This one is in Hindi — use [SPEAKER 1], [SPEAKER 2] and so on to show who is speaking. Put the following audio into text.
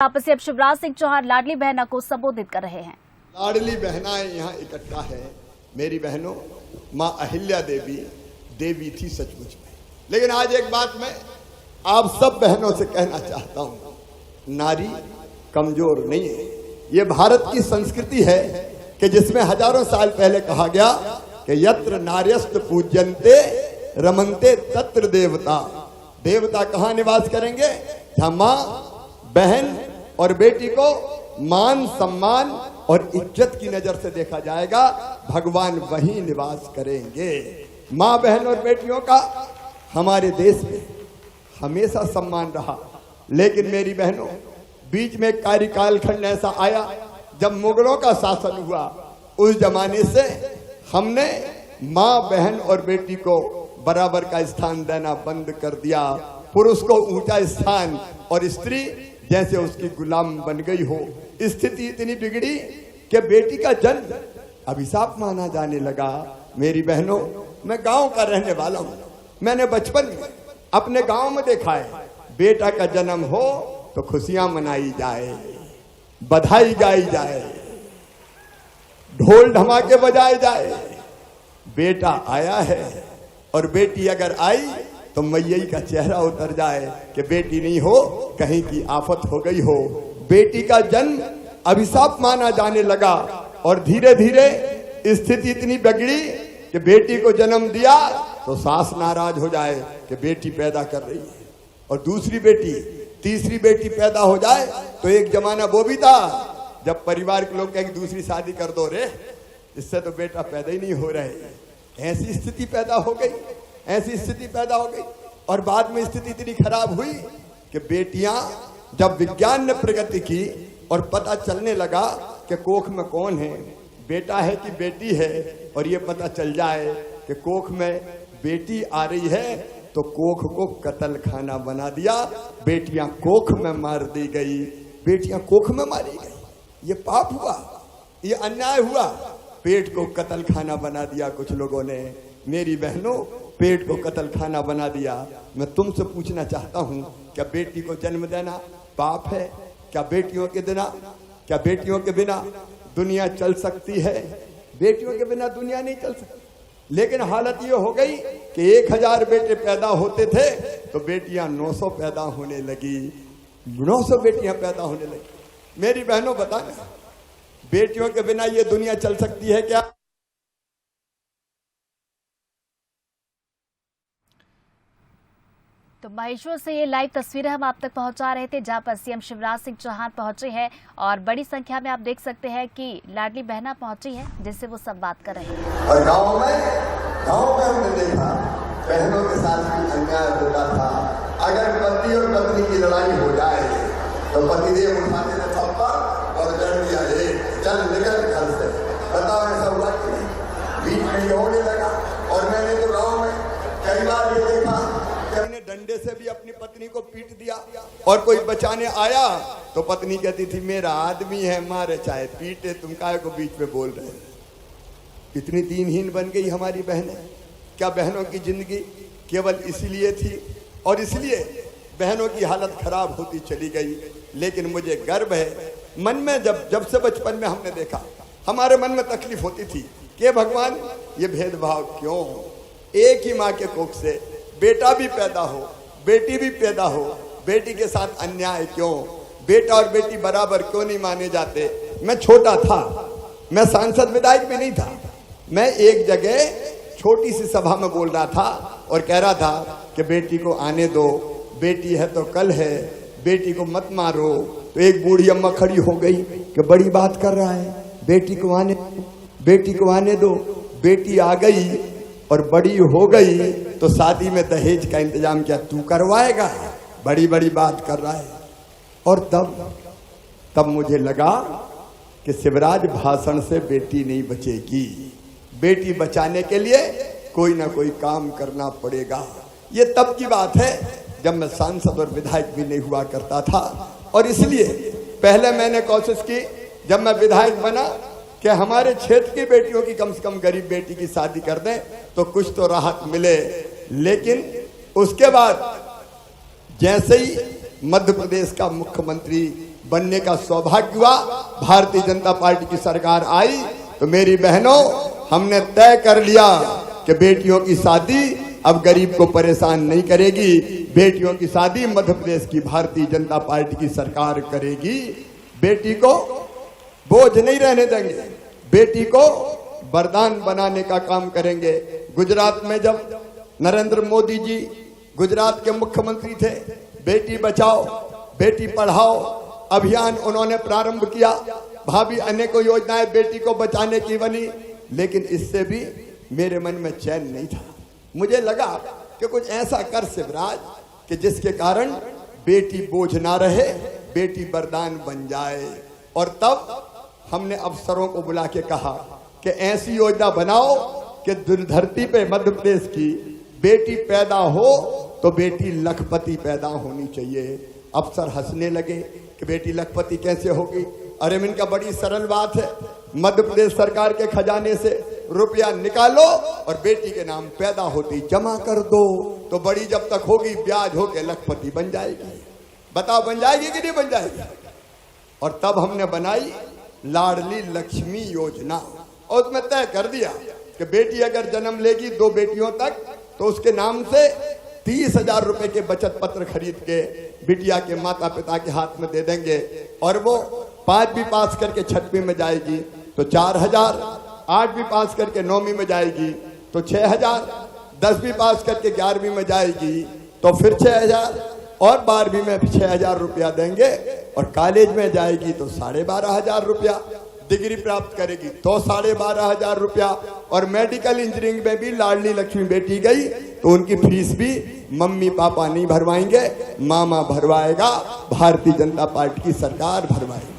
[SPEAKER 1] आपसी अब शिवराज सिंह चौहान लाडली बहना को संबोधित कर रहे हैं।
[SPEAKER 2] लाडली बहनाएं यहाँ इकट्ठा है। मेरी बहनों, माँ अहिल्या देवी देवी थी सचमुच में। लेकिन आज एक बात मैं आप सब बहनों से कहना चाहता हूँ, नारी कमजोर नहीं है। ये भारत की संस्कृति है कि जिसमें हजारों साल पहले कहा गया कि यत्र नार्यस्त पूज्यन्ते रमन्ते तत्र देवता। देवता कहाँ निवास करेंगे? जहाँ माँ, बहन और बेटी को मान, सम्मान और इज्जत की नजर से देखा जाएगा, भगवान वहीं निवास करेंगे। माँ, बहन और बेटियों का हमारे देश में हमेशा सम्मान रहा। लेकिन मेरी बहनों, बीच में एक कार्यकाल खंड ऐसा आया जब मुगलों का शासन हुआ। उस जमाने से हमने माँ, बहन और बेटी को बराबर का स्थान देना बंद कर दिया। पुरुष को ऊंचा स्थान और स्त्री जैसे उसकी गुलाम बन गई हो। स्थिति इतनी बिगड़ी कि बेटी का जन्म अभिशाप माना जाने लगा। मेरी बहनों, मैं गांव का रहने वाला हूं। मैंने बचपन में अपने गांव में देखा है, बेटा का जन्म हो तो खुशियां मनाई जाए, बधाई गाई जाए, ढोल धमाके बजाए जाए। बेटा आया है और बेटी अगर आई तो मैया का चेहरा उतर जाए कि बेटी नहीं हो, कहीं की आफत हो गई हो। बेटी का जन्म अभिशाप माना जाने लगा और धीरे धीरे स्थिति इतनी बिगड़ी कि बेटी को जन्म दिया तो सास नाराज हो जाए कि बेटी पैदा कर रही है, और दूसरी बेटी, तीसरी बेटी पैदा हो जाए तो एक जमाना वो भी था जब परिवार के लोग कहें दूसरी शादी कर दो रे, इससे तो बेटा पैदा ही नहीं हो रहे। ऐसी स्थिति पैदा हो गई, ऐसी स्थिति पैदा हो गई। और बाद में स्थिति इतनी खराब हुई कि बेटियां, जब विज्ञान ने प्रगति की और पता चलने लगा कि कोख में कौन है, बेटा है कि बेटी है, और ये पता चल जाए कि कोख में बेटी आ रही है तो कोख को कत्ल खाना बना दिया। बेटियां कोख में मार दी गई, बेटियां कोख में मारी गई। ये पाप हुआ, ये अन्याय हुआ। पेट को कत्ल खाना बना दिया कुछ लोगों ने। मेरी बहनों, पेट को कत्ल खाना बना दिया। मैं तुमसे पूछना चाहता हूं, क्या बेटी को जन्म देना पाप है? क्या बेटियों के बिना दुनिया चल सकती है? बेटियों के बिना दुनिया नहीं चल सकती। लेकिन हालत ये हो गई कि 1000 बेटे पैदा होते थे तो बेटियां 900 पैदा होने लगी, 900 बेटियां पैदा होने लगी। मेरी बहनों, बताना, बेटियों के बिना ये दुनिया चल सकती है क्या?
[SPEAKER 1] तो महेश्वर से ये लाइव तस्वीरें हम आप तक पहुंचा रहे थे, जहां पर सीएम शिवराज सिंह चौहान पहुंचे हैं और बड़ी संख्या में आप देख सकते हैं कि लाडली बहना पहुंची है, जिससे वो सब बात कर रहे हैं।
[SPEAKER 2] और गांव में हमने देखा बहनों के साथ भी अन्याय होता था। अगर पति और पत्नी की लड़ाई हो जाए तो पतिदेव उठाते थे थप्पड़ और जड़ दिया, चल निकल घर से। बताओ ऐसा हुआ कि नहीं? बीच में ये होने लगा। और मैंने तो गाँव में कई बार ये देखा, ने डंडे से भी अपनी पत्नी को पीट दिया, और कोई बचाने आया तो पत्नी कहती थी मेरा आदमी है, मारे चाहे पीटे, तुम काहे को बीच में बोल रहे हैं। इतनी दीनहीन बन गई हमारी बहनें। क्या बहनों की जिंदगी केवल इसीलिए थी? और इसलिए बहनों की हालत खराब होती चली गई। लेकिन मुझे गर्व है, मन में जब से बचपन में हमने देखा, हमारे मन में तकलीफ होती थी कि भगवान ये भेदभाव क्यों? एक ही माँ के कोख से बेटा भी पैदा हो, बेटी भी पैदा हो, बेटी के साथ अन्याय क्यों? बेटा और बेटी बराबर क्यों नहीं माने जाते? मैं छोटा था, मैं सांसद विधायक भी नहीं था। मैं एक जगह छोटी सी सभा में बोल रहा था और कह रहा था कि बेटी को आने दो, बेटी है तो कल है, बेटी को मत मारो। तो एक बूढ़ी अम्मा खड़ी हो गई कि बड़ी बात कर रहा है, बेटी को आने दो। बेटी आ गई और बड़ी हो गई तो शादी में दहेज का इंतजाम क्या तू करवाएगा? बड़ी बड़ी बात कर रहा है। और तब मुझे लगा कि शिवराज भाषण से बेटी नहीं बचेगी। बेटी बचाने के लिए कोई ना कोई काम करना पड़ेगा। ये तब की बात है जब मैं सांसद और विधायक भी नहीं हुआ करता था। और इसलिए पहले मैंने कोशिश की, जब मैं विधायक बना, कि हमारे क्षेत्र की बेटियों की कम से कम गरीब बेटी की शादी कर दें तो कुछ तो राहत मिले। लेकिन उसके बाद जैसे ही मध्य प्रदेश का मुख्यमंत्री बनने का सौभाग्य हुआ। भारतीय जनता पार्टी की सरकार आई तो मेरी बहनों, हमने तय कर लिया कि बेटियों की शादी अब गरीब को परेशान नहीं करेगी। बेटियों की शादी मध्य प्रदेश की भारतीय जनता पार्टी की सरकार करेगी। बेटी को बोझ नहीं रहने देंगे, बेटी को वरदान बनाने का काम करेंगे। गुजरात में जब नरेंद्र मोदी जी गुजरात के मुख्यमंत्री थे, बेटी बचाओ बेटी पढ़ाओ अभियान उन्होंने प्रारंभ किया। भाभी अनेकों योजनाएं बेटी को बचाने की बनी, लेकिन इससे भी मेरे मन में चैन नहीं था। मुझे लगा कि कुछ ऐसा कर शिवराज कि जिसके कारण बेटी बोझ ना रहे, बेटी वरदान बन जाए। और तब हमने अफसरों को बुला के कहा कि ऐसी योजना बनाओ कि धरती पे मध्य प्रदेश की बेटी पैदा हो तो बेटी लखपति पैदा होनी चाहिए। अफसर हंसने लगे कि बेटी लखपति कैसे होगी। अरे इनका बड़ी सरल बात है, मध्य प्रदेश सरकार के खजाने से रुपया निकालो और बेटी के नाम पैदा होती जमा कर दो, तो बड़ी जब तक होगी ब्याज होके लखपति बन जाएगी। बताओ बन जाएगी कि नहीं बन जाएगी। और तब हमने बनाई लाडली लक्ष्मी योजना और उसमें तय कर दिया कि बेटी अगर जन्म लेगी 2 बेटियों तक तो उसके नाम से 30,000 रुपए के बचत पत्र खरीद के बिटिया के माता पिता के हाथ में दे देंगे। और वो 5वीं पास करके 6वीं में जाएगी तो 4,000, 8वीं पास करके 9वीं में जाएगी तो 6,000, 10वीं पास करके 11वीं में जाएगी तो फिर 6,000 और 12वीं में 6,000 रुपया देंगे। और कॉलेज में जाएगी तो 12,500 रुपया, डिग्री प्राप्त करेगी तो 12,500 रुपया। और मेडिकल इंजीनियरिंग में भी लाडली लक्ष्मी बेटी गई तो उनकी फीस भी मम्मी पापा नहीं भरवाएंगे, मामा भरवाएगा, भारतीय जनता पार्टी की सरकार भरवाएगी।